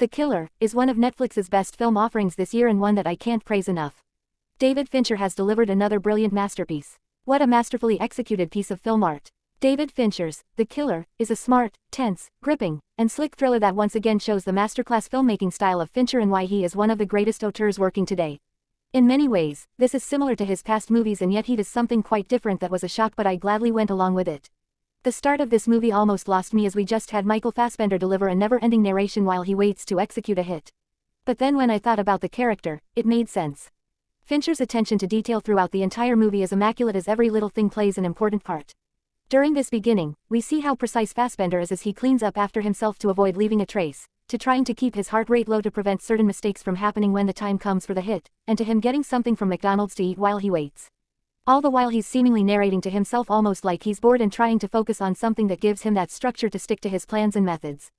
The Killer is one of Netflix's best film offerings this year and one that I can't praise enough. David Fincher has delivered another brilliant masterpiece. What a masterfully executed piece of film art. David Fincher's The Killer is a smart, tense, gripping, and slick thriller that once again shows the masterclass filmmaking style of Fincher and why he is one of the greatest auteurs working today. In many ways, this is similar to his past movies and yet he does something quite different that was a shock, but I gladly went along with it. The start of this movie almost lost me as we just had Michael Fassbender deliver a never-ending narration while he waits to execute a hit. But then when I thought about the character, it made sense. Fincher's attention to detail throughout the entire movie is immaculate as every little thing plays an important part. During this beginning, we see how precise Fassbender is as he cleans up after himself to avoid leaving a trace, to trying to keep his heart rate low to prevent certain mistakes from happening when the time comes for the hit, and to him getting something from McDonald's to eat while he waits. All the while he's seemingly narrating to himself almost like he's bored and trying to focus on something that gives him that structure to stick to his plans and methods.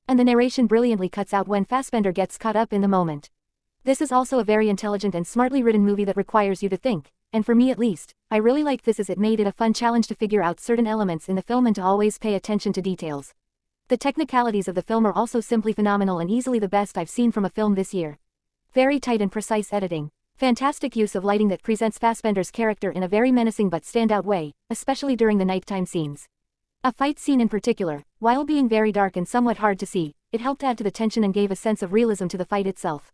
And the narration brilliantly cuts out when Fassbender gets caught up in the moment. This is also a very intelligent and smartly written movie that requires you to think, and for me at least, I really liked this as it made it a fun challenge to figure out certain elements in the film and to always pay attention to details. The technicalities of the film are also simply phenomenal and easily the best I've seen from a film this year. Very tight and precise editing. Fantastic use of lighting that presents Fassbender's character in a very menacing but standout way, especially during the nighttime scenes. A fight scene in particular, while being very dark and somewhat hard to see, it helped add to the tension and gave a sense of realism to the fight itself.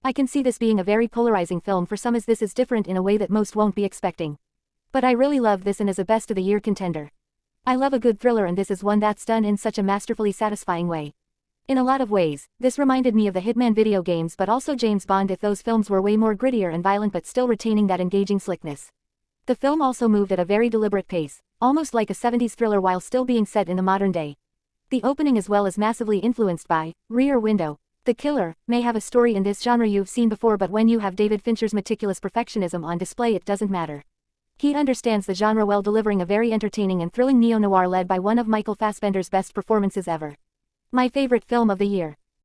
I can see this being a very polarizing film for some as this is different in a way that most won't be expecting. But I really love this and is a best of the year contender. I love a good thriller and this is one that's done in such a masterfully satisfying way. In a lot of ways, this reminded me of the Hitman video games but also James Bond if those films were way more grittier and violent but still retaining that engaging slickness. The film also moved at a very deliberate pace, almost like a 70s thriller while still being set in the modern day. The opening as well is massively influenced by Rear Window. The Killer may have a story in this genre you've seen before, but when you have David Fincher's meticulous perfectionism on display it doesn't matter. He understands the genre well, delivering a very entertaining and thrilling neo-noir led by one of Michael Fassbender's best performances ever. My favorite film of the year.